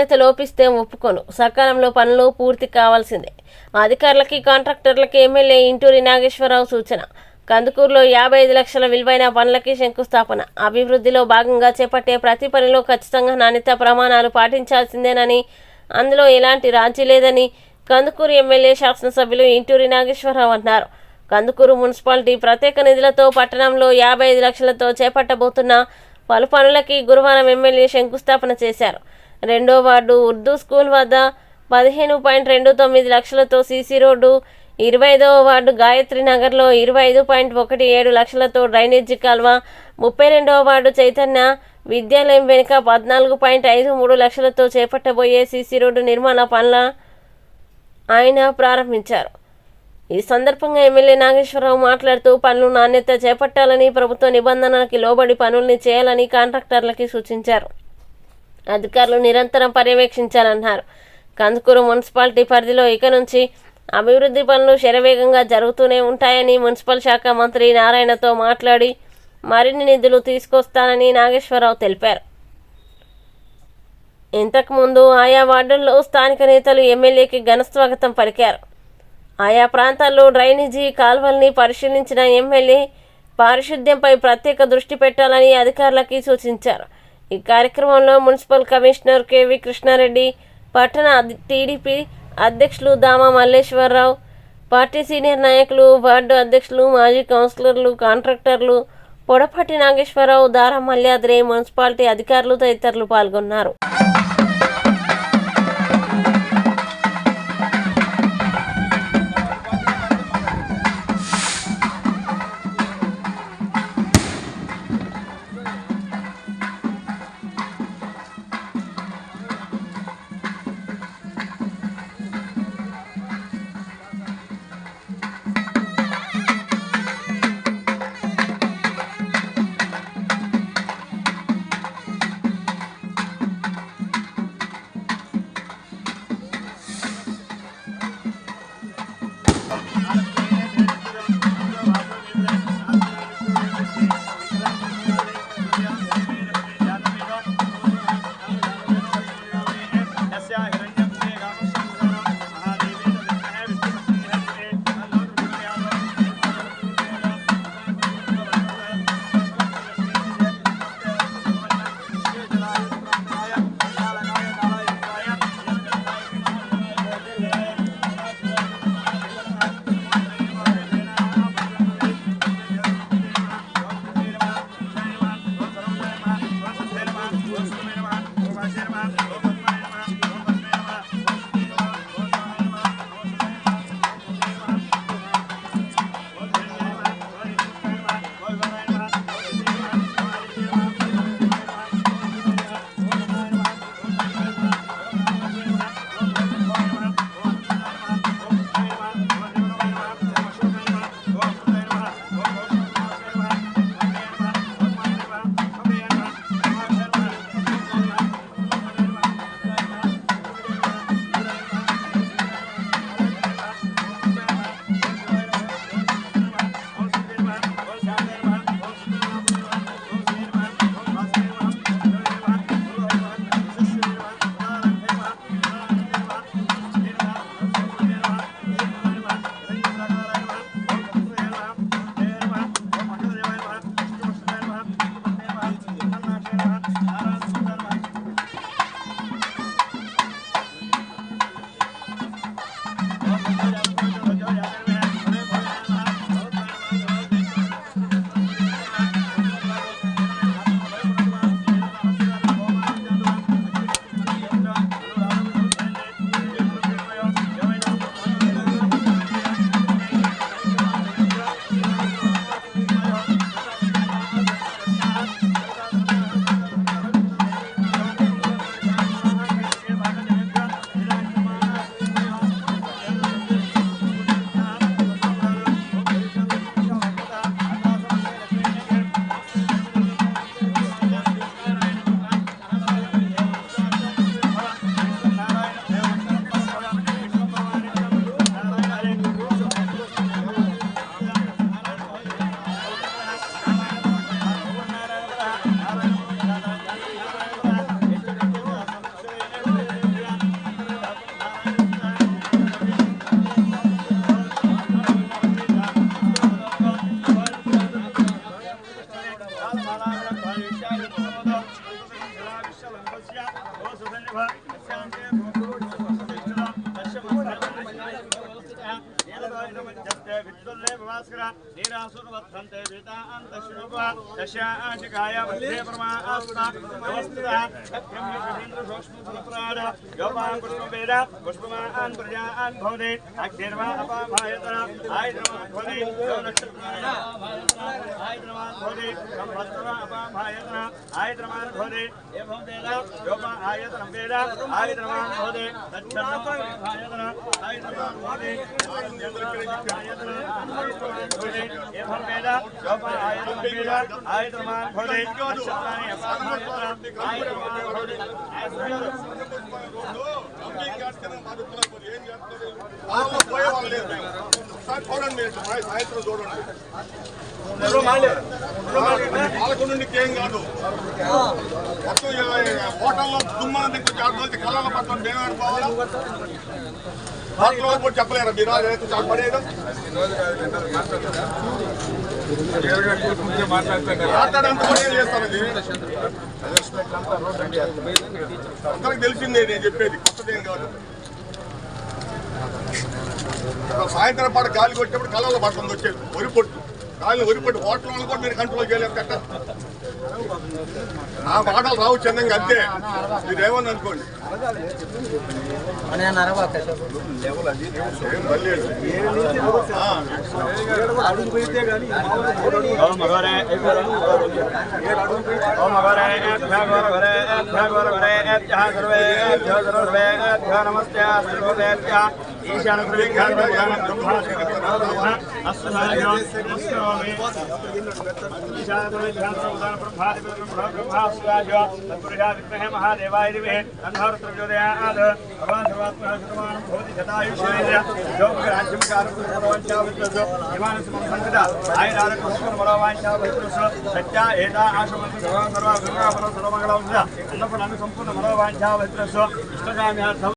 నాణ్యత లోపిస్తే ఒప్పుకోను. సకాలంలో పనులు పూర్తి కావాల్సిందే. అధికారులకి, కాంట్రాక్టర్లకి ఎమ్మెల్యే ఇంటూరి నాగేశ్వరరావు సూచన. కందుకూరులో 55 లక్షల విలువైన పనులకి శంకుస్థాపన. అభివృద్ధిలో భాగంగా చేపట్టే ప్రతి పనిలో ఖచ్చితంగా నాణ్యత ప్రమాణాలు పాటించాల్సిందేనని, అందులో ఎలాంటి రాజీ లేదని కందుకూరు ఎమ్మెల్యే శాసనసభ్యులు ఇంటూరి నాగేశ్వరరావు అన్నారు. కందుకూరు మున్సిపాలిటీ ప్రత్యేక నిధులతో పట్టణంలో 55 లక్షలతో చేపట్టబోతున్న పలు పనులకి గురువారం ఎమ్మెల్యే శంకుస్థాపన చేశారు. 2వ వార్డు ఉర్దూ స్కూల్ వద్ద 15.29 లక్షలతో సీసీ రోడ్డు, 25వ వార్డు గాయత్రి నగర్లో 25.17 లక్షలతో డ్రైనేజీ కాల్వ, 32వ వార్డు చైతన్య విద్యాలయం వెనుక 14.53 లక్షలతో చేపట్టబోయే సీసీ రోడ్డు నిర్మాణ పనుల ఆయన ప్రారంభించారు. ఈ సందర్భంగా ఎమ్మెల్యే నాగేశ్వరరావు మాట్లాడుతూ పనులు నాణ్యత చేపట్టాలని, ప్రభుత్వ నిబంధనలకి లోబడి పనుల్ని చేయాలని కాంట్రాక్టర్లకి సూచించారు. అధికారులు నిరంతరం పర్యవేక్షించాలన్నారు. కందుకూరు మున్సిపాలిటీ పరిధిలో ఇక నుంచి అభివృద్ధి పనులు శరవేగంగా జరుగుతూనే ఉంటాయని మున్సిపల్ శాఖ మంత్రి నారాయణతో మాట్లాడి మరిన్ని నిధులు తీసుకొస్తానని నాగేశ్వరరావు తెలిపారు. ఇంతకుముందు ఆయా వార్డుల్లో స్థానిక నేతలు ఎమ్మెల్యేకి ఘనస్వాగతం పలికారు. ఆయా ప్రాంతాల్లో డ్రైనేజీ కాల్వల్ని పరిశీలించిన ఎమ్మెల్యే పారిశుద్ధ్యంపై ప్రత్యేక దృష్టి పెట్టాలని అధికారులకి సూచించారు. ఈ కార్యక్రమంలో మున్సిపల్ కమిషనర్ కెవి కృష్ణారెడ్డి, పట్టణ టీడీపీ అధ్యక్షులు దామ మల్లేశ్వరరావు, పార్టీ సీనియర్ నాయకులు, వార్డు అధ్యక్షులు, మాజీ కౌన్సిలర్లు, కాంట్రాక్టర్లు, పొడపాటి నాగేశ్వరరావు, దారం మల్యాద్రి, మున్సిపాలిటీ అధికారులు తదితరులు పాల్గొన్నారు. भास्कर नीरासुरवत्सन्ते वितान्तश्रुवा दशाशिकाय मध्ये परमास्ता नमस्कृतः ब्रह्मेन्द्र सूक्ष्मफलप्राद योपान् पुष्पवेद पुष्पमान् प्रजान् भवति अग्निर्वा अपाभायतन आयतनवान् भवति यो नक्षत्राय आयतनवान् भवति संवत्सर अपाभायतन आयतनवान् भवति एवं वेद योपा आयतनं वेद आयतनवान् भवति तच्छन्नोपाभायतन आयतनवान् भवति एवं वेद योपा आयतनं वेद आयतनवान् भवति नक्षत्राणि अपाभायतन आयतनवान् भवति పాలకొండకేం కాదు మొత్తం హోటల్లో దుమ్మన దగ్గర జాగ్రత్త కళ్ళ పట్టణం బేగాడు పోవాలా కూడా చెప్పలేరా మీరు పడేయడం మాట్లాడంత కూడా ఏం చేస్తారండి అందరికి తెలిసిందే నేను చెప్పేది కొత్తదేం కాదు సాయంత్రం పాటు గాలి కొట్టేప్పుడు కళ్ళలో పడుతుంది వచ్చేది వరి పొట్టు గాలిని వరి పొట్టు హోటల్ వాళ్ళు కూడా మీరు కంట్రోల్ చేయలేరు కట్ట నా మాటలు రావు చిన్నంగా అంతే మీరేమని అనుకోండి महादेवाय विद्महे तन्नो प्रचोदयात् सर्वात्मना भवति शतायुष्येन्द्र योगराज्यं कारकुशलवाञ्छाविद्वसो हिमानसमसंकृता आयुरारोग्यसुखबलवाञ्छाविद्वसो सत्या एता आशमन्त्र सर्वा सर्वमङ्गलवंश अन्नपूर्णानि सम्पूर्ण मनोवाञ्छाविद्वसो इष्टकाम्यार्थं